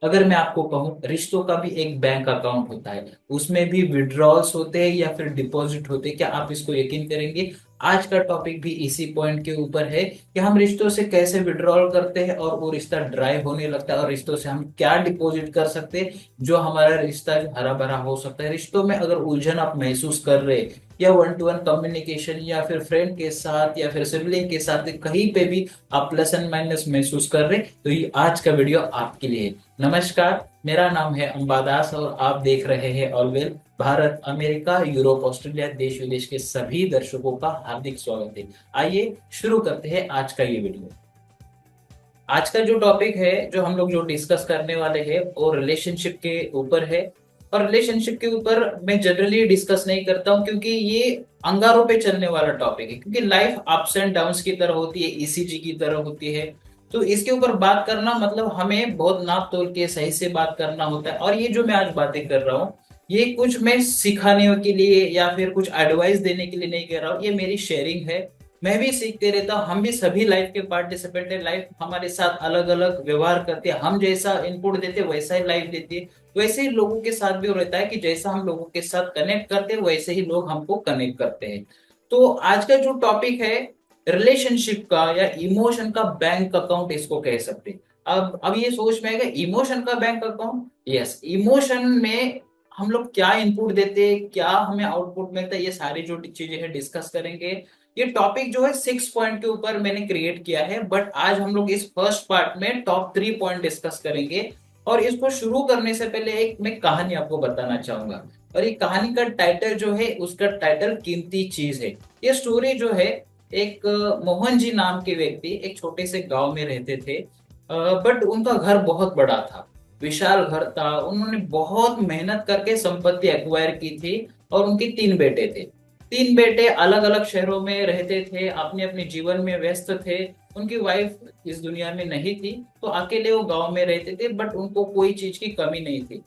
अगर मैं आपको कहूँ, रिश्तों का भी एक बैंक अकाउंट होता है, उसमें भी विड्रॉल्स होते हैं या फिर डिपॉजिट होते हैं। क्या आप इसको यकीन करेंगे? आज का टॉपिक भी इसी पॉइंट के ऊपर है कि हम रिश्तों से कैसे विड्रॉल करते हैं और वो रिश्ता ड्राई होने लगता है, और रिश्तों से हम क्या डिपॉजिट कर सकते हैं जो हमारा रिश्ता जो हरा भरा हो सकता है। रिश्तों में अगर उलझन आप महसूस कर रहे हैं, या वन टू वन कम्युनिकेशन, या फिर फ्रेंड के साथ या फिर सिबलिंग के साथ, कहीं पे भी आप प्लस एंड माइनस महसूस कर रहे हैं, तो ये आज का वीडियो आपके लिए है। नमस्कार, मेरा नाम है अंबादास और आप देख रहे हैं ऑलवेल। भारत, अमेरिका, यूरोप, ऑस्ट्रेलिया, देश विदेश के सभी दर्शकों का हार्दिक स्वागत है। आइए शुरू करते हैं आज का ये वीडियो। आज का जो टॉपिक है, जो हम लोग जो डिस्कस करने वाले हैं, वो रिलेशनशिप के ऊपर है। और रिलेशनशिप के ऊपर मैं जनरली डिस्कस नहीं करता हूँ, क्योंकि ये अंगारों पे चलने वाला टॉपिक है। क्योंकि लाइफ अप्स एंड डाउन्स की तरह होती है, ईसीजी की तरह होती है। तो इसके ऊपर बात करना मतलब हमें बहुत नाप तोल के सही से बात करना होता है। और ये जो मैं आज बातें कर रहा हूँ, ये कुछ मैं सिखाने के लिए या फिर कुछ एडवाइस देने के लिए नहीं कर रहा हूँ, ये मेरी शेयरिंग है। मैं भी सीखते रहता हूँ, हम भी सभी लाइफ के पार्टिसिपेंट है। लाइफ हमारे साथ अलग अलग व्यवहार करती है, हम जैसा इनपुट देते हैं वैसा ही लाइफ देती है। वैसे ही लोगों के साथ भी रहता है कि जैसा हम लोगों के साथ कनेक्ट करते हैं वैसे ही लोग हमको कनेक्ट करते हैं। तो आज का जो टॉपिक है, रिलेशनशिप का या इमोशन का बैंक अकाउंट इसको कह सकते हैं। अब ये सोच में आएगा, इमोशन का बैंक अकाउंट। यस, इमोशन में हम लोग क्या इनपुट देते हैं, क्या हमें आउटपुट मिलता है, ये सारी जो चीजें हैं डिस्कस करेंगे। ये टॉपिक जो है 6 पॉइंट के ऊपर मैंने क्रिएट किया है, बट आज हम लोग इस फर्स्ट पार्ट में टॉप 3 पॉइंट डिस्कस करेंगे। और इसको शुरू करने से पहले एक मैं कहानी आपको बताना चाहूंगा। और ये कहानी का टाइटल जो है, उसका टाइटल कीमती चीज है। ये स्टोरी जो है, एक मोहन जी नाम के व्यक्ति एक छोटे से गांव में रहते थे। बट उनका घर बहुत बड़ा था, विशाल घर था। उन्होंने बहुत मेहनत करके संपत्ति एक्वायर की थी। और उनके 3 बेटे थे। 3 बेटे अलग अलग शहरों में रहते थे, अपने अपने जीवन में व्यस्त थे। उनकी वाइफ इस दुनिया में नहीं थी, तो अकेले वो गांव में रहते थे। बट उनको कोई चीज की कमी नहीं थी।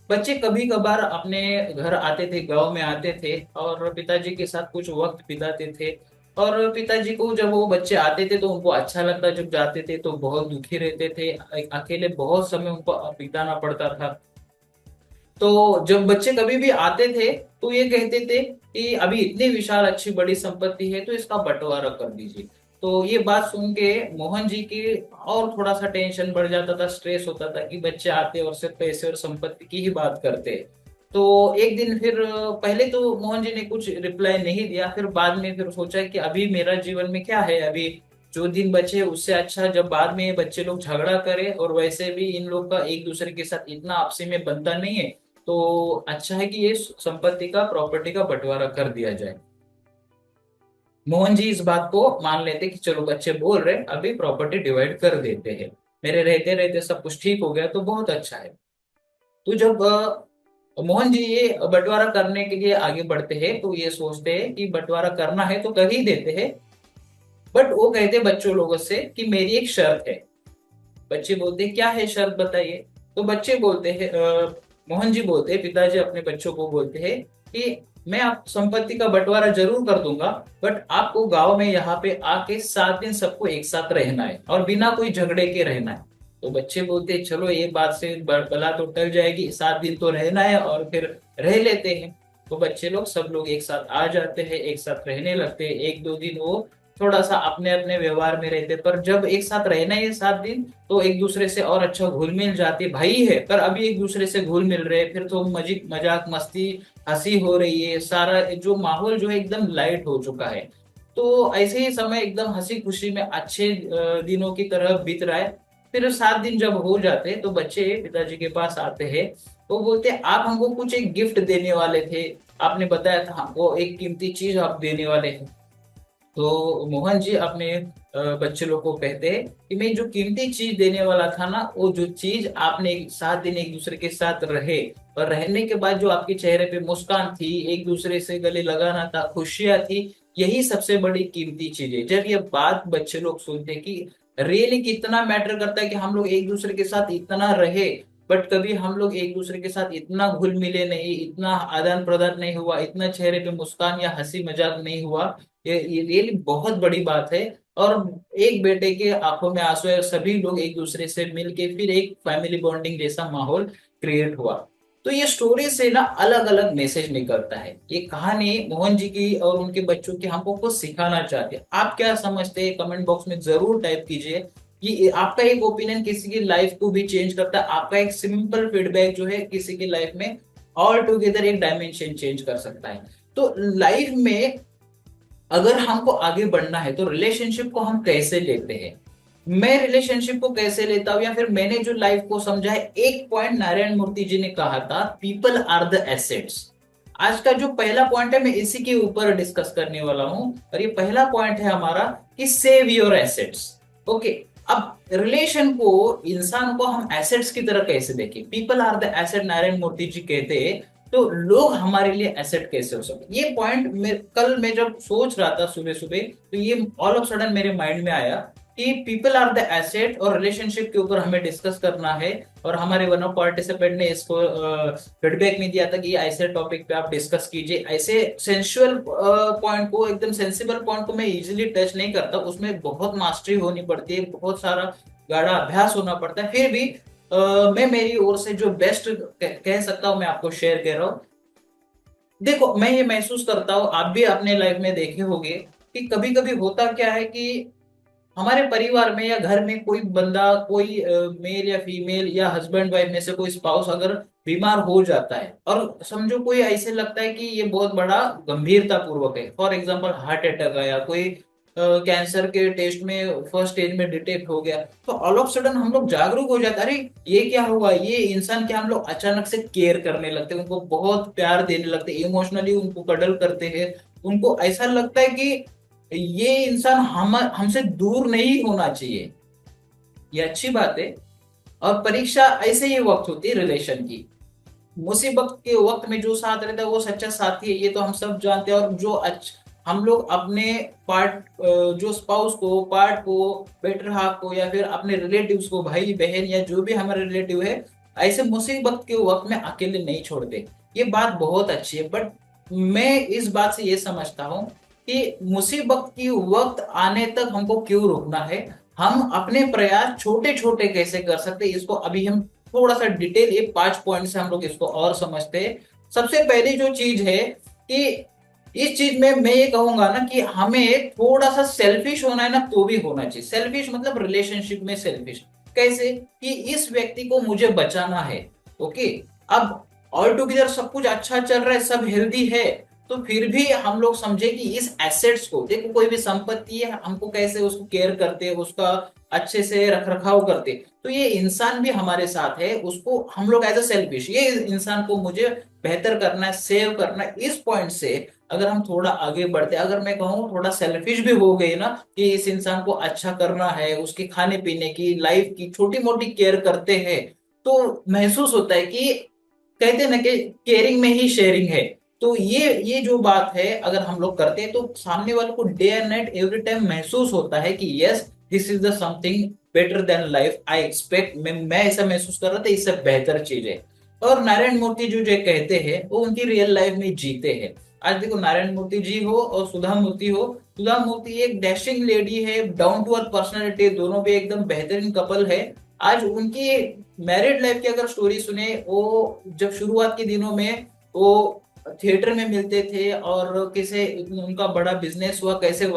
बच्चे कभी कभार अपने घर आते थे, गांव में आते थे, और पिताजी के साथ कुछ वक्त बिताते थे। और पिताजी को जब वो बच्चे आते थे तो उनको अच्छा लगता, जब जाते थे तो बहुत दुखी रहते थे। अकेले बहुत समय उनको बिताना पड़ता था। तो जब बच्चे कभी भी आते थे तो ये कहते थे कि अभी इतनी विशाल अच्छी बड़ी संपत्ति है तो इसका बंटवारा कर दीजिए। तो ये बात सुन के मोहन जी की और थोड़ा सा टेंशन बढ़ जाता था, स्ट्रेस होता था कि बच्चे आते और सिर्फ पैसे और संपत्ति की ही बात करते। तो एक दिन फिर पहले तो मोहन जी ने कुछ रिप्लाई नहीं दिया, फिर बाद में फिर सोचा कि अभी मेरा जीवन में क्या है, अभी जो दिन बचे उससे अच्छा जब बाद में ये बच्चे लोग झगड़ा करें, और वैसे भी इन लोग का एक दूसरे के साथ इतना आपसी में बनता नहीं है। तो अच्छा है कि ये संपत्ति का, प्रॉपर्टी का बंटवारा कर दिया जाए। मोहन जी इस बात को मान लेते कि चलो बच्चे बोल रहे, अभी प्रॉपर्टी डिवाइड कर देते हैं। मेरे रहते रहते सब कुछ ठीक हो गया तो बहुत अच्छा है। तो जब मोहन जी ये बंटवारा करने के लिए आगे बढ़ते हैं, तो ये सोचते हैं कि बंटवारा करना है तो कर ही देते हैं। बट वो कहते बच्चों लोगों से कि मेरी एक शर्त है। बच्चे बोलते हैं क्या है शर्त, बताइए। तो बच्चे बोलते हैं, मोहन जी बोलते हैं, पिताजी अपने बच्चों को बोलते हैं कि मैं आप संपत्ति का बंटवारा जरूर कर दूंगा, बट आपको गांव में यहाँ पे आके 7 दिन सबको एक साथ रहना है और बिना कोई झगड़े के रहना है। तो बच्चे बोलते हैं चलो ये बात से बला तो टल जाएगी, 7 दिन तो रहना है और फिर रह लेते हैं। तो बच्चे लोग सब लोग एक साथ आ जाते हैं, एक साथ रहने लगते हैं। 1-2 दिन वो थोड़ा सा अपने अपने व्यवहार में रहते, पर जब एक साथ रहना है 7 दिन तो एक दूसरे से और अच्छा घुल मिल जाते। भाई है पर अभी एक दूसरे से घुल मिल रहे हैं, फिर तो मजाक मस्ती हंसी हो रही है, सारा जो माहौल जो है एकदम लाइट हो चुका है। तो ऐसे ही समय एकदम हंसी खुशी में अच्छे दिनों की तरह बीत रहा है। फिर 7 दिन जब हो जाते हैं तो बच्चे पिताजी के पास आते हैं। वो बोलते हैं आप हमको कुछ एक गिफ्ट देने वाले थे, आपने बताया था हमको एक कीमती चीज आप देने वाले हैं। तो मोहन जी अपने बच्चे लोग को कहते हैं कि मैं जो कीमती चीज देने वाला था ना, वो जो चीज आपने 7 दिन एक दूसरे के साथ रहे, और रहने के बाद जो आपके चेहरे पे मुस्कान थी, एक दूसरे से गले लगाना था, खुशियां थी, यही सबसे बड़ी कीमती चीज है। जब ये बात बच्चे लोग सुनते हैं कि रियली कितना मैटर करता है कि हम लोग एक दूसरे के साथ इतना रहे, बट कभी हम लोग एक दूसरे के साथ इतना घुल मिले नहीं, इतना आदान प्रदान नहीं हुआ, इतना चेहरे पे मुस्कान या हंसी मजाक नहीं हुआ। ये रियली बहुत बड़ी बात है। और एक बेटे के आंखों में आंसू है, सभी लोग एक दूसरे से मिलके फिर एक फैमिली बॉन्डिंग जैसा माहौल क्रिएट हुआ। तो ये स्टोरी से ना अलग अलग मैसेज निकलता है। ये कहानी मोहन जी की और उनके बच्चों की हमको कुछ सिखाना चाहते हैं। आप क्या समझते हैं कमेंट बॉक्स में जरूर टाइप कीजिए कि आपका एक ओपिनियन किसी की लाइफ को भी चेंज करता है। आपका एक सिंपल फीडबैक जो है किसी की लाइफ में ऑल टुगेदर एक डायमेंशन चेंज कर सकता है। तो लाइफ में अगर हमको आगे बढ़ना है तो रिलेशनशिप को हम कैसे लेते हैं, मैं रिलेशनशिप को कैसे लेता हूं, या फिर मैंने जो लाइफ को समझा है, एक पॉइंट नारायण मूर्ति जी ने कहा था, पीपल आर द एसेट्स। आज का जो पहला पॉइंट है मैं इसी के ऊपर डिस्कस करने वाला हूं, और ये पहला पॉइंट है हमारा कि सेव योर एसेट्स। ओके, अब रिलेशन को, इंसान को हम एसेट्स की तरह कैसे देखें, people are the asset Narayana Murthy ji कहते हैं, तो लोग हमारे लिए एसेट कैसे हो सकते, ये पॉइंट कल मैं जब सोच रहा था सुबह सुबह, तो ये ऑल ऑफ सडन मेरे माइंड में आया कि पीपल आर द एसेट, और रिलेशनशिप के ऊपर हमें डिस्कस करना है। और हमारे वन ऑफ पार्टिसिपेंट ने इसको फीडबैक में दिया था कि ये ऐसे टॉपिक पे आप डिस्कस कीजिए। ऐसे सेंसुअल पॉइंट को, एकदम सेंसिबल पॉइंट को मैं इजीली टच नहीं करता, उसमें बहुत मास्टरी होनी पड़ती है, बहुत सारा गाढ़ा अभ्यास होना पड़ता है। फिर भी मैं मेरी ओर से जो बेस्ट कह सकता हूँ मैं आपको शेयर कर रहा हूँ। देखो, मैं ये महसूस करता हूँ, आप भी अपने लाइफ में देखे होंगे कि कभी कभी होता क्या है कि हमारे परिवार में या घर में कोई बंदा, कोई मेल या फीमेल या हस्बैंड वाइफ में से कोई स्पाउस अगर बीमार हो जाता है, और समझो कोई ऐसे लगता है कि ये बहुत बड़ा गंभीरता पूर्वक है, फॉर एग्जांपल हार्ट अटैक आया, कोई कैंसर के टेस्ट में फर्स्ट स्टेज में डिटेक्ट हो गया, तो ऑल ऑफ सडन हम लोग जागरूक हो जाते हैं, अरे ये क्या हुआ, ये इंसान क्या, हम लोग अचानक से केयर करने लगते हैं, उनको बहुत प्यार देने लगते हैं, इमोशनली उनको कडल करते हैं। उनको ऐसा लगता है कि ये इंसान हम हमसे दूर नहीं होना चाहिए। ये अच्छी बात है। और परीक्षा ऐसे ही वक्त होती है रिलेशन की, मुसीबत के वक्त में जो साथ रहता है वो सच्चा साथी है, ये तो हम सब जानते हैं। और जो हम लोग अपने पार्ट, जो स्पाउस को, पार्ट को, बेटर हाफ को, या फिर अपने रिलेटिव्स को, भाई बहन या जो भी हमारे रिलेटिव है, ऐसे मुसीबत के वक्त में अकेले नहीं छोड़ते। ये बात बहुत अच्छी है, बट मैं इस बात से ये समझता हूँ कि मुसीबत की वक्त आने तक हमको क्यों रुकना है, हम अपने प्रयास छोटे छोटे कैसे कर सकते हैं, इसको अभी हम थोड़ा सा डिटेल, ये 5 पॉइंट से हम लोग इसको और समझते हैं। सबसे पहली जो चीज है कि इस चीज में मैं ये कहूंगा ना कि हमें थोड़ा सा सेल्फिश होना है ना, तो भी होना चाहिए। सेल्फिश मतलब रिलेशनशिप में सेल्फिश कैसे, कि इस व्यक्ति को मुझे बचाना है। ओके, अब ऑल टुगेदर सब कुछ अच्छा चल रहा है, सब हेल्दी है, तो फिर भी हम लोग समझे कि इस एसेट्स को, देखो कोई भी संपत्ति है, हमको कैसे उसको केयर करते हैं, उसका अच्छे से रख रखाव करते, तो ये इंसान भी हमारे साथ है, उसको हम लोग एज अ सेल्फिश, ये इंसान को मुझे बेहतर करना है, सेव करना है, इस पॉइंट से अगर हम थोड़ा आगे बढ़ते, अगर मैं कहूँ थोड़ा सेल्फिश भी हो गई ना, कि इस इंसान को अच्छा करना है, उसके खाने पीने की, लाइफ की छोटी मोटी केयर करते हैं, तो महसूस होता है कि कहते हैं ना कि केयरिंग में ही शेयरिंग है। तो ये जो बात है अगर हम लोग करते हैं, तो सामने वाले को day and night every time महसूस होता है कि yes, this is the something better than life I expect, मैं ऐसा महसूस कर रहा था, इससे बेहतर चीज है। और नारायण मूर्ति जो कहते हैं वो उनकी रियल लाइफ में जीते हैं। आज देखो, नारायण मूर्ति जी हो और सुधा मूर्ति हो, सुधा मूर्ति एक डैशिंग लेडी है, डाउन टू अर्थ पर्सनालिटी, दोनों भी एकदम बेहतरीन कपल है। आज उनकी मैरिड लाइफ की अगर स्टोरी सुने, वो जब शुरुआत के दिनों में वो थिएटर में मिलते थे, और कैसे उनका बड़ा बिजनेस हुआ, कैसे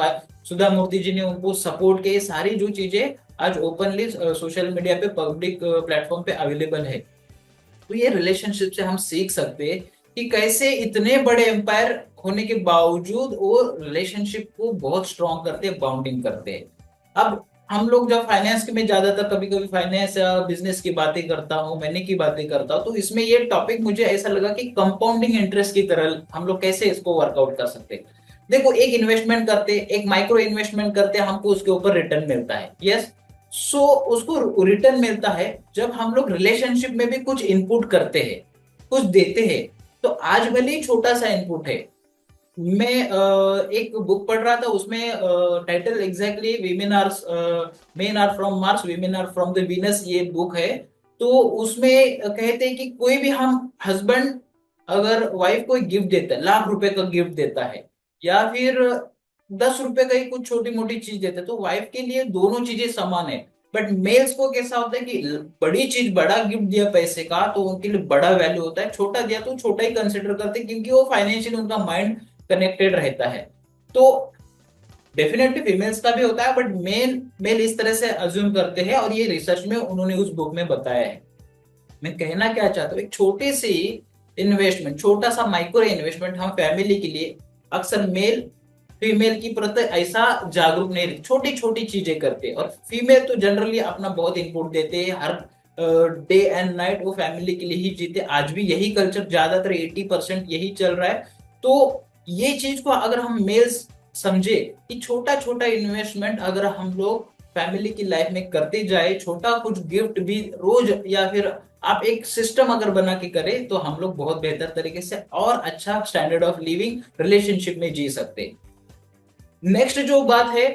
सुधा मूर्ति जी ने उनको सपोर्ट किया, ये सारी जो चीजें आज ओपनली सोशल मीडिया पे, पब्लिक प्लेटफॉर्म पे अवेलेबल है। तो ये रिलेशनशिप से हम सीख सकते हैं कि कैसे इतने बड़े एम्पायर होने के बावजूद वो रिलेशनशिप को बहुत स्ट्रॉन्ग करते हैं, बाउंडिंग करते हैं। अब हम लोग जब फाइनेंस में, ज्यादातर कभी कभी फाइनेंस या बिजनेस की बातें करता हूँ, मैंने की बातें करता हूँ, तो इसमें ये टॉपिक मुझे ऐसा लगा कि कंपाउंडिंग इंटरेस्ट की तरह हम लोग कैसे इसको वर्कआउट कर सकते हैं। देखो, एक इन्वेस्टमेंट करते, एक माइक्रो इन्वेस्टमेंट करते, हमको उसके ऊपर रिटर्न मिलता है, यस। सो उसको रिटर्न मिलता है जब हम लोग रिलेशनशिप में भी कुछ इनपुट करते हैं, कुछ देते हैं। तो आज भले ही छोटा सा इनपुट है, मैं एक बुक पढ़ रहा था, उसमें title exactly women are, men are from Mars, women are from the Venus, ये बुक है। तो उसमें कहते हैं कि कोई भी हम हस्बैंड अगर वाइफ को गिफ्ट देता है, लाख रुपए का गिफ्ट देता है, या फिर 10 रुपए का ही कुछ छोटी मोटी चीज देते हैं, तो वाइफ के लिए दोनों चीजें समान है। बट मेल्स को कैसा होता है कि बड़ी चीज, बड़ा गिफ्ट दिया पैसे का तो उनके लिए बड़ा वैल्यू होता है, छोटा दिया तो छोटा ही कंसिडर करते हैं, क्योंकि वो फाइनेंशियली उनका माइंड कनेक्टेड रहता है। तो डेफिनेटली फीमेल्स का भी होता है, बट मेल मेल इस तरह से अज्यूम करते हैं, और ये रिसर्च में उन्होंने उस बुक में बताया है। मैं कहना क्या चाहता हूँ, एक छोटी सी इन्वेस्टमेंट, छोटा सा माइक्रो इन्वेस्टमेंट हम फैमिली के लिए, अक्सर मेल फीमेल की प्रति ऐसा जागरूक नहीं रहते, छोटी छोटी चीजें करते हैं। और फीमेल तो जनरली अपना बहुत इनपुट देते हैं, हर डे एंड नाइट वो फैमिली के लिए ही जीते। आज भी यही कल्चर ज्यादातर 80% यही चल रहा है। तो ये चीज को अगर हम मेल्स समझे कि छोटा छोटा इन्वेस्टमेंट अगर हम लोग फैमिली की लाइफ में करते जाए, छोटा कुछ गिफ्ट भी रोज, या फिर आप एक सिस्टम अगर बना के करें, तो हम लोग बहुत बेहतर तरीके से और अच्छा स्टैंडर्ड ऑफ लिविंग रिलेशनशिप में जी सकते हैं। नेक्स्ट जो बात है,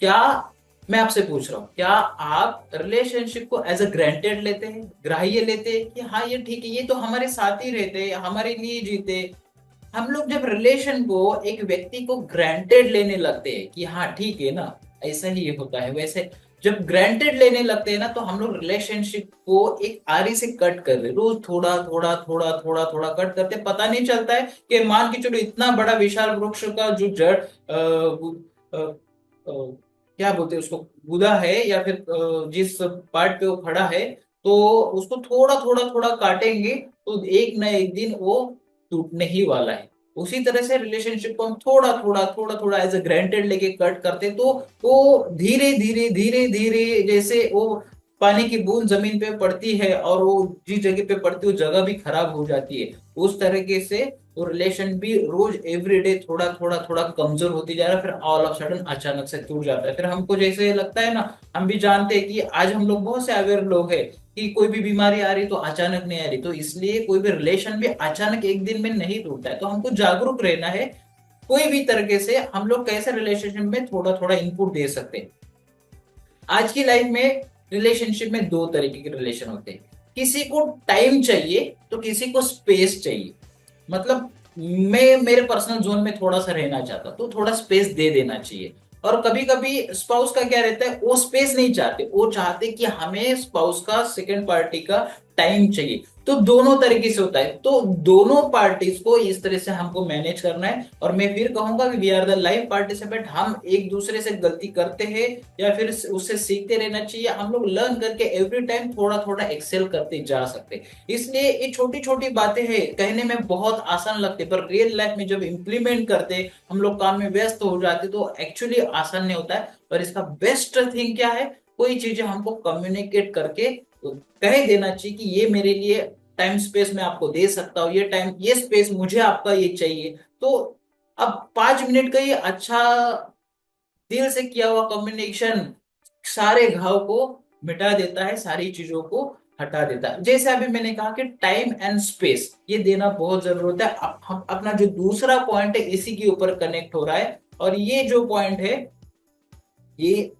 क्या मैं आपसे पूछ रहा हूँ, क्या आप रिलेशनशिप को एज अ ग्रांटेड लेते हैं, ग्राह्य लेते हैं कि हाँ ये ठीक है, ये तो हमारे साथ ही रहते हैं, हमारे लिए जीते। हम लोग जब रिलेशन को, एक व्यक्ति को ग्रांटेड लेने लगते हैं कि हाँ ठीक है ना, ऐसा ही होता है वैसे, जब ग्रांटेड लेने लगते हैं ना, तो हम लोग रिलेशनशिप को एक आरी से कट कर रहे, रोज थोड़ा थोड़ा थोड़ा थोड़ा थोड़ा कट करते, पता नहीं चलता है कि मान के चलो इतना बड़ा विशाल वृक्ष का जो जड़ क्या बोलते हैं उसको, गुदा है, या फिर जिस पार्ट पे वो खड़ा है, तो उसको थोड़ा थोड़ा थोड़ा काटेंगे तो एक न एक दिन वो टूटने ही वाला है। उसी तरह से रिलेशनशिप को हम थोड़ा थोड़ा थोड़ा थोड़ा एज अ ग्रांटेड लेके कट करते, तो वो धीरे धीरे धीरे धीरे, जैसे वो पानी की बूंद जमीन पे पड़ती है और वो जिस जगह पे पड़ती है वो जगह भी खराब हो जाती है, उस तरीके से वो रिलेशन भी रोज एवरीडे थोड़ा थोड़ा थोड़ा कमजोर होती जा रहा है, फिर ऑल ऑफ सडन अचानक से टूट जाता है। फिर हमको जैसे लगता है ना, हम भी जानते हैं कि आज हम लोग बहुत से अवेयर लोग हैं कि कोई भी बीमारी आ रही तो अचानक नहीं आ रही, तो इसलिए कोई भी रिलेशन भी अचानक एक दिन में नहीं टूटता है। तो हमको जागरूक रहना है, कोई भी तरीके से हम लोग कैसे रिलेशनशिप में थोड़ा थोड़ा इनपुट दे सकते हैं। आज की लाइफ में रिलेशनशिप में दो तरीके के रिलेशन होते हैं, किसी को टाइम चाहिए तो किसी को स्पेस चाहिए। मतलब मैं मेरे पर्सनल जोन में थोड़ा सा रहना चाहता तो थोड़ा स्पेस दे देना चाहिए। और कभी कभी स्पाउस का क्या रहता है, वो स्पेस नहीं चाहते, वो चाहते कि हमें स्पाउस का, सेकंड पार्टी का टाइम चाहिए। तो दोनों तरीके से होता है, तो दोनों पार्टीज को इस तरह से हमको मैनेज करना है। और मैं फिर कहूंगा कि we are the life participant, हम एक दूसरे से गलती करते हैं या फिर उससे सीखते रहना चाहिए। हम लोग लर्न करके एवरी टाइम थोड़ा थोड़ा एक्सेल करते जा सकते हैं। इसलिए ये छोटी छोटी बातें हैं, कहने में बहुत आसान लगते, पर रियल लाइफ में जब इंप्लीमेंट करते, हम लोग काम में व्यस्त हो जाते, तो एक्चुअली आसान नहीं होता है। और इसका बेस्ट थिंग क्या है, कोई चीजें हमको कम्युनिकेट करके कह देना चाहिए कि ये मेरे लिए टाइम स्पेस मैं आपको दे सकता हूँ, ये टाइम, ये स्पेस मुझे आपका ये चाहिए। तो अब 5 मिनट का ये अच्छा दिल से किया हुआ कम्युनिकेशन सारे घाव को मिटा देता है, सारी चीजों को हटा देता है। जैसे अभी मैंने कहा कि टाइम एंड स्पेस ये देना बहुत जरूरत है। अब हम अपना जो दूसरा पॉइंट है इसी के ऊपर कनेक्ट हो रहा है, और ये जो पॉइंट है, ये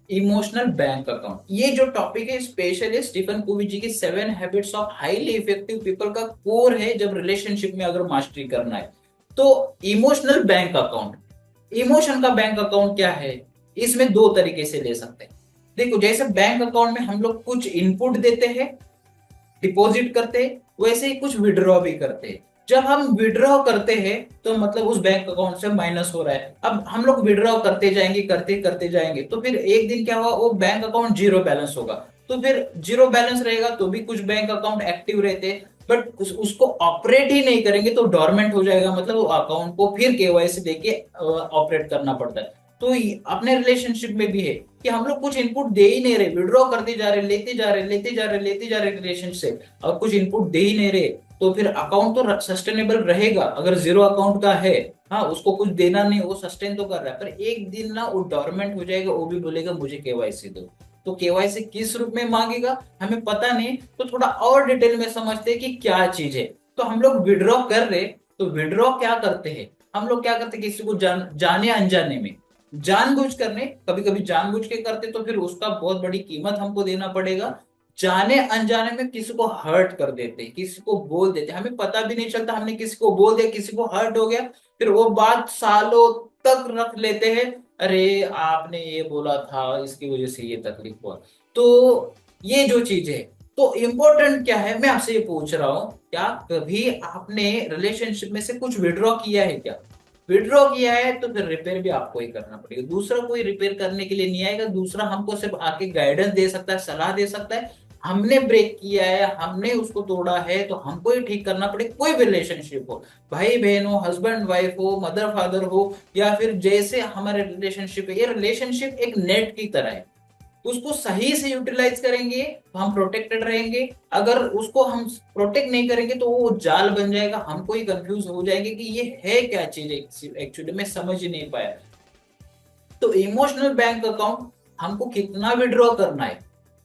इमोशनल बैंक अकाउंट। ये जो टॉपिक है स्पेशली स्टीफन कोवी जी की 7 habits of highly effective people का कोर है, जब रिलेशनशिप में अगर मास्टरी करना है तो। इमोशनल बैंक अकाउंट, इमोशन का बैंक अकाउंट क्या है, इसमें दो तरीके से ले सकते हैं। देखो, जैसे बैंक अकाउंट में हम लोग कुछ इनपुट देते हैं, डिपॉजिट करते हैं, वैसे ही कुछ विड्रॉ भी करते हैं। जब हम विड्रॉ करते हैं तो मतलब उस बैंक अकाउंट से माइनस हो रहा है। अब हम लोग विड्रॉ करते जाएंगे, करते करते जाएंगे, तो फिर एक दिन क्या हुआ, वो बैंक अकाउंट जीरो बैलेंस होगा। तो फिर जीरो बैलेंस रहेगा तो भी कुछ बैंक अकाउंट एक्टिव रहते हैं, बट उसको ऑपरेट ही नहीं करेंगे तो डोरमेंट हो जाएगा, मतलब वो अकाउंट को फिर केवाईसी देके ऑपरेट करना पड़ता है। तो अपने रिलेशनशिप में भी है कि हम लोग कुछ इनपुट दे ही नहीं रहे, विड्रॉ करते जा रहे, लेते जा रहे, लेते जा रहे, लेते जा रहे रिलेशनशिप, और कुछ इनपुट दे ही नहीं रहे, तो फिर अकाउंट तो सस्टेनेबल रहेगा अगर जीरो अकाउंट का है। हाँ, उसको कुछ देना नहीं, वो सस्टेन तो कर रहा है, पर एक दिन ना वो डोरमेंट हो जाएगा, वो भी बोलेगा मुझे केवाईसी दो। तो केवाईसी किस रूप में मांगेगा हमें पता नहीं, तो थोड़ा और डिटेल में समझते हैं कि क्या चीज है। तो हम लोग विड्रॉ कर रहे, तो विड्रॉ क्या करते हैं, हम लोग क्या करते हैं, किसी को जाने अनजाने में, जानबूझ करने, कभी कभी जानबूझ के करते तो फिर उसका बहुत बड़ी कीमत हमको देना पड़ेगा। जाने अनजाने में किसी को हर्ट कर देते, किसी को बोल देते, हमें पता भी नहीं चलता हमने किसी को बोल दिया, किसी को हर्ट हो गया, फिर वो बात सालों तक रख लेते हैं, अरे आपने ये बोला था इसकी वजह से ये तकलीफ हुआ। तो ये जो चीज है, तो इम्पोर्टेंट क्या है, मैं आपसे ये पूछ रहा हूँ, क्या कभी आपने रिलेशनशिप में से कुछ विड्रॉ किया है क्या? विड्रॉ किया है तो फिर रिपेयर भी आपको ही करना पड़ेगा, दूसरा कोई रिपेयर करने के लिए नहीं आएगा। दूसरा हमको सिर्फ आके गाइडेंस दे सकता है, सलाह दे सकता है। हमने ब्रेक किया है, हमने उसको तोड़ा है, तो हमको ही ठीक करना पड़ेगा। कोई भी रिलेशनशिप हो, भाई बहन हो, हस्बैंड वाइफ हो, मदर फादर हो, या फिर जैसे हमारे रिलेशनशिप है, ये रिलेशनशिप एक नेट की तरह है। उसको सही से यूटिलाइज करेंगे तो हम प्रोटेक्टेड रहेंगे। अगर उसको हम प्रोटेक्ट नहीं करेंगे तो वो जाल बन जाएगा, हमको ही कंफ्यूज हो जाएंगे कि ये है क्या चीज, एक्चुअली मैं समझ ही नहीं पाया। तो इमोशनल बैंक अकाउंट हमको कितना विड्रॉ करना है,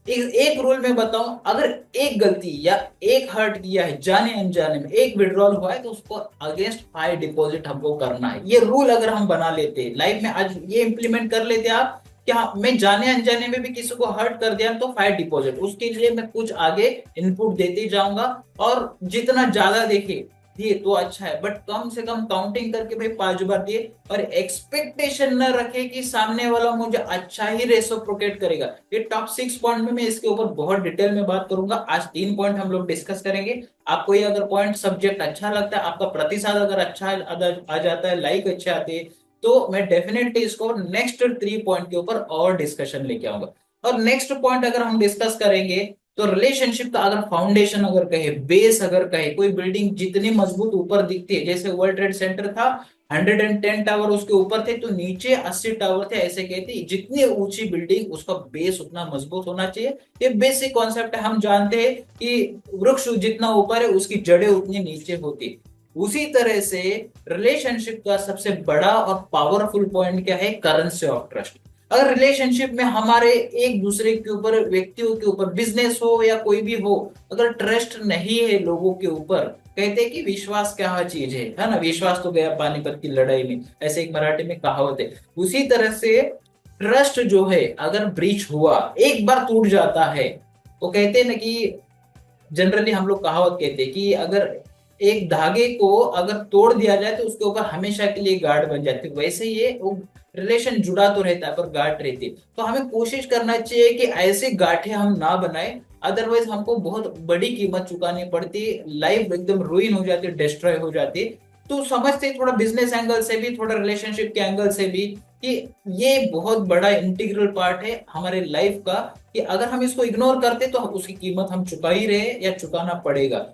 एक रूल में बताऊं, अगर एक गलती या एक हर्ट किया है जाने अनजाने में, एक विड्रॉल हुआ है, तो उसको अगेंस्ट 5 डिपॉजिट हमको करना है। ये रूल अगर हम बना लेते लाइफ में, आज ये इंप्लीमेंट कर लेते आप, क्या मैं जाने अनजाने में भी किसी को हर्ट कर दिया तो 5 डिपॉजिट, उसके लिए मैं कुछ आगे इनपुट देते जाऊंगा। और जितना ज्यादा देखे दिए तो अच्छा है, बट कम से कम काउंटिंग करके भाई 5 बार दिए, और एक्सपेक्टेशन न रखे कि सामने वाला मुझे अच्छा ही रेसिप्रोकेट करेगा। ये टॉप 6 पॉइंट में मैं इसके ऊपर बहुत डिटेल में बात करूंगा। आज 3 पॉइंट हम लोग डिस्कस करेंगे। आपको ये अगर पॉइंट सब्जेक्ट अच्छा लगता है, आपका प्रतिसाद अगर अच्छा आ जाता है, लाइक अच्छे आते हैं, तो मैं डेफिनेटली इसको नेक्स्ट 3 पॉइंट के ऊपर और डिस्कशन लेके आऊंगा। और नेक्स्ट पॉइंट अगर हम डिस्कस करेंगे, तो रिलेशनशिप का अगर फाउंडेशन अगर कहे, बेस अगर कहे, कोई बिल्डिंग जितनी मजबूत ऊपर दिखती है, जैसे वर्ल्ड ट्रेड सेंटर था, 110 टावर उसके ऊपर थे, तो नीचे 80 टावर थे, ऐसे कहते जितनी ऊंची बिल्डिंग उसका बेस उतना मजबूत होना चाहिए। ये बेसिक कॉन्सेप्ट है, हम जानते हैं कि वृक्ष जितना ऊपर है उसकी जड़ें उतनी नीचे होती। उसी तरह से रिलेशनशिप का सबसे बड़ा और पावरफुल पॉइंट क्या है, करेंसी ऑफ ट्रस्ट। अगर रिलेशनशिप में हमारे एक दूसरे के ऊपर, व्यक्तियों के ऊपर, बिजनेस हो या कोई भी हो, अगर ट्रस्ट नहीं है लोगों के ऊपर, कहते हैं कि विश्वास क्या चीज है ना, विश्वास तो गया पानीपत की लड़ाई में, ऐसे एक मराठी में कहावत है। उसी तरह से ट्रस्ट जो है अगर ब्रीच हुआ, एक बार टूट जाता है, वो कहते हैं ना कि जनरली हम लोग कहावत कहते हैं कि अगर एक धागे को अगर तोड़ दिया जाए तो उसके ऊपर हमेशा के लिए गांठ बन जाती है, वैसे ये वो रिलेशन जुड़ा तो रहता है पर गांठ रहती है। तो हमें कोशिश करना चाहिए कि ऐसे गांठें हम ना बनाए, अदरवाइज हमको बहुत बड़ी कीमत चुकानी पड़ती है, लाइफ एकदम रुइन हो जाती है, डिस्ट्रॉय हो जाती है। तो समझते थोड़ा बिजनेस एंगल से भी, थोड़ा रिलेशनशिप के एंगल से भी, कि ये बहुत बड़ा इंटीग्रल पार्ट है हमारे लाइफ का, कि अगर हम इसको इग्नोर करते तो उसकी कीमत हम चुका ही रहे या चुकाना पड़ेगा।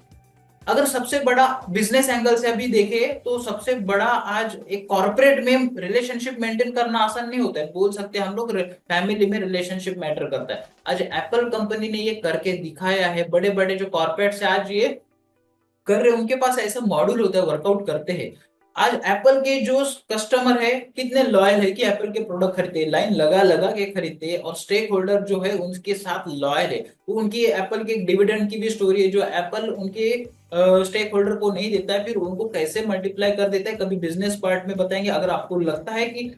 अगर सबसे बड़ा बिजनेस एंगल से अभी देखें, तो सबसे बड़ा आज एक कॉर्पोरेट में रिलेशनशिप मेंटेन करना आसान नहीं होता है, बोल सकते हैं हम लोग फैमिली में रिलेशनशिप मैटर करता है। आज एप्पल कंपनी ने ये करके दिखाया है, बड़े बड़े जो कॉर्पोरेट से आज ये कर रहे हैं, उनके पास ऐसा मॉड्यूल होता है, वर्कआउट करते हैं। आज एप्पल के जो कस्टमर है कितने लॉयल है कि एप्पल के प्रोडक्ट खरीदते हैं, लाइन लगा लगा के खरीदते हैं, और स्टेक होल्डर जो है उनके साथ लॉयल है। तो उनकी एप्पल के डिविडेंड की भी स्टोरी है, जो एप्पल उनके स्टेक होल्डर को नहीं देता है, फिर उनको कैसे मल्टीप्लाई कर देता है, कभी बिजनेस पार्ट में बताएंगे। अगर आपको लगता है कि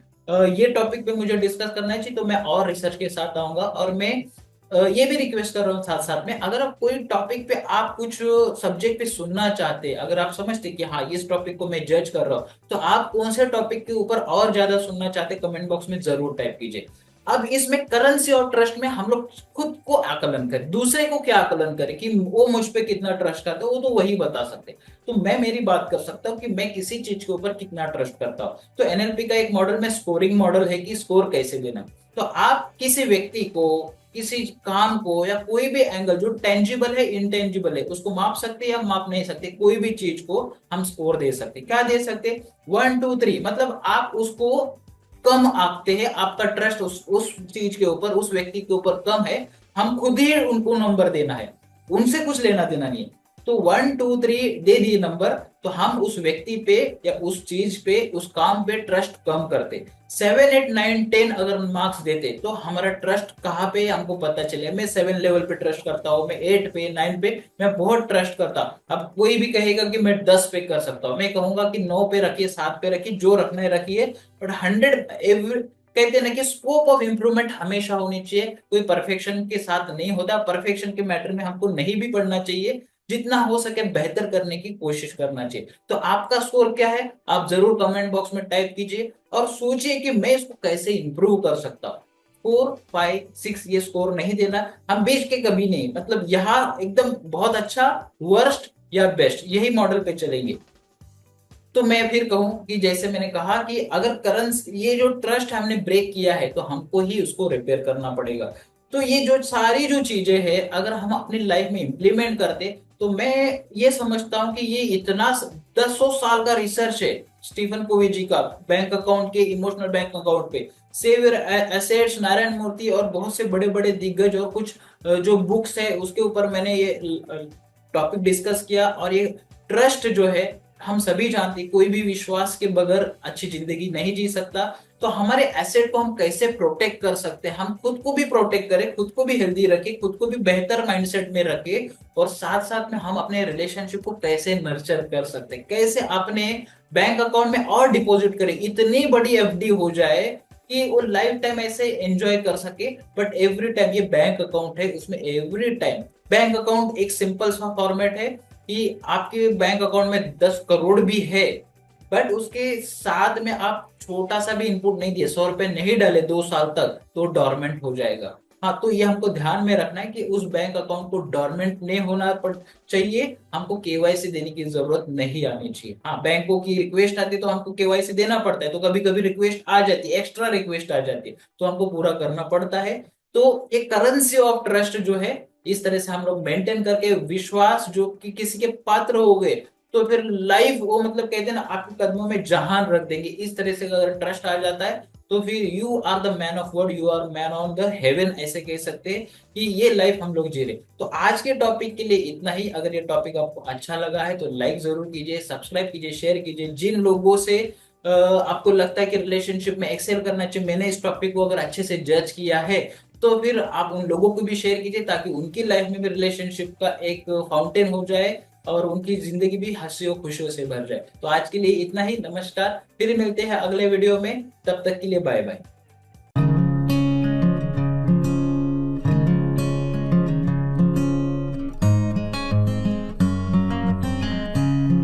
ये टॉपिक पे मुझे डिस्कस करना चाहिए, तो मैं और रिसर्च के साथ आऊंगा। और मैं ये भी रिक्वेस्ट कर रहा हूँ साथ साथ में, अगर आप कोई टॉपिक पे आप कुछ सब्जेक्ट पे सुनना चाहते हैं, अगर आप समझते कि हाँ इस टॉपिक को मैं जज कर रहा हूँ, तो आप कौन से टॉपिक के ऊपर और ज्यादा सुनना चाहते हैं, कमेंट बॉक्स में जरूर टाइप कीजिए। अब इसमें करेंसी और ट्रस्ट में हम लोग खुद को आकलन करें, दूसरे को क्या आकलन करें कि वो मुझ पे कितना ट्रस्ट करता है, वो तो वही बता सकते हैं। तो मैं मेरी बात कर सकता हूँ कि मैं किसी चीज के ऊपर कितना ट्रस्ट करता हूँ। तो एनएलपी का एक मॉडल में स्कोरिंग मॉडल है कि स्कोर कैसे देना। तो आप किसी व्यक्ति को, किसी काम को, या कोई भी एंगल जो टेंजिबल है, इंटेंजिबल है, उसको माप सकते हैं या माप नहीं सकते, कोई भी चीज को हम स्कोर दे सकते। क्या दे सकते? 1 2 3, मतलब आप उसको कम आंकते हैं, आपका ट्रस्ट उस चीज के ऊपर, उस व्यक्ति के ऊपर कम है, हम खुद ही उनको नंबर देना है, उनसे कुछ लेना देना नहीं है। तो 1 2 3 दे दिए नंबर, तो हम उस व्यक्ति पे या उस चीज पे, उस काम पे ट्रस्ट कम करते। 7 8 9 10 अगर मार्क्स देते तो हमारा ट्रस्ट कहाँ पे हमको पता चले, मैं 7 लेवल पे ट्रस्ट करता हूँ, मैं 8 पे 9 पे मैं बहुत ट्रस्ट करता हूँ। अब कोई भी कहेगा कि मैं 10 पे कर सकता हूँ, मैं कहूंगा कि 9 पे रखिए, 7 पे रखिए, जो रखना है रखिए। बट 100 कहते हैं ना कि स्कोप ऑफ इम्प्रूवमेंट हमेशा होनी चाहिए, कोई परफेक्शन के साथ नहीं होता, परफेक्शन के मैटर में हमको नहीं भी पढ़ना चाहिए। जितना हो सके बेहतर करने की कोशिश करना चाहिए। तो आपका स्कोर क्या है, आप जरूर कमेंट बॉक्स में टाइप कीजिए और सोचिए कि मैं इसको कैसे इंप्रूव कर सकता हूँ। 4, 5, 6 ये स्कोर नहीं देना, हम बीच के कभी नहीं, मतलब यहाँ एकदम बहुत अच्छा, वर्स्ट या बेस्ट, यही मॉडल पे चलेंगे। तो मैं फिर कहूं कि जैसे मैंने कहा कि अगर करंस ये जो ट्रस्ट हमने ब्रेक किया है तो हमको ही उसको रिपेयर करना पड़ेगा। तो ये जो सारी जो चीजें हैं अगर हम अपनी लाइफ में इंप्लीमेंट करते तो मैं ये समझता हूं कि ये इतना 10 साल का रिसर्च है स्टीफन कोवी जी का, बैंक अकाउंट के, इमोशनल बैंक अकाउंट पे, सेवियर एसेट्स, नारायण मूर्ति और बहुत से बड़े बड़े दिग्गज और कुछ जो बुक्स है उसके ऊपर मैंने ये टॉपिक डिस्कस किया। और ये ट्रस्ट जो है, हम सभी जानते हैं कोई भी विश्वास के बगैर अच्छी जिंदगी नहीं जी सकता। तो हमारे एसेट को हम कैसे प्रोटेक्ट कर सकते हैं, हम खुद को भी प्रोटेक्ट करें, खुद को भी हेल्दी रखें, खुद को भी बेहतर माइंडसेट में रखें, और साथ साथ में हम अपने रिलेशनशिप को कैसे नर्चर कर सकते हैं, कैसे अपने बैंक अकाउंट में और डिपॉजिट करें, इतनी बड़ी एफडी हो जाए कि वो लाइफ टाइम ऐसे एंजॉय कर सके। बट एवरी टाइम ये बैंक अकाउंट है, उसमें एवरी टाइम बैंक अकाउंट एक सिंपल सा फॉर्मेट है कि आपके बैंक अकाउंट में 10 करोड़ भी है, बट उसके साथ में आप छोटा सा भी इनपुट नहीं दिए, 100 रुपए नहीं डाले 2 साल तक, तो डॉर्मेंट हो जाएगा। हाँ, तो ये हमको ध्यान में रखना है कि उस बैंक अकाउंट को डॉर्मेंट नहीं होना पड़ चाहिए, हमको केवाईसी देने की जरूरत नहीं आनी चाहिए। हाँ, बैंकों की रिक्वेस्ट आती है तो हमको केवाईसी देना पड़ता है, तो कभी कभी रिक्वेस्ट आ जाती है, एक्स्ट्रा रिक्वेस्ट आ जाती है, तो हमको पूरा करना पड़ता है। तो एक करेंसी ऑफ ट्रस्ट जो है, इस तरह से हम लोग मेंटेन करके विश्वास जो कि किसी के पात्र हो गए तो फिर लाइफ वो मतलब कहते हैं ना आपके कदमों में जहान रख देंगे, इस तरह से अगर ट्रस्ट आ जाता है तो फिर you are the man of word, you are man on the heaven, ऐसे कह सकते हैं कि ये लाइफ हम लोग जी रहे। तो आज के टॉपिक के लिए इतना ही। अगर ये टॉपिक आपको अच्छा लगा है तो लाइक जरूर कीजिए, सब्सक्राइब कीजिए, शेयर कीजिए। जिन लोगों से आपको लगता है कि रिलेशनशिप में एक्सेल करना चाहिए, मैंने इस टॉपिक को अगर अच्छे से जज किया है, तो फिर आप उन लोगों को भी शेयर कीजिए ताकि उनकी लाइफ में भी रिलेशनशिप का एक फाउंटेन हो जाए और उनकी जिंदगी भी हंसियों खुशियों से भर जाए। तो आज के लिए इतना ही, नमस्कार, फिर मिलते हैं अगले वीडियो में, तब तक के लिए बाय बाय।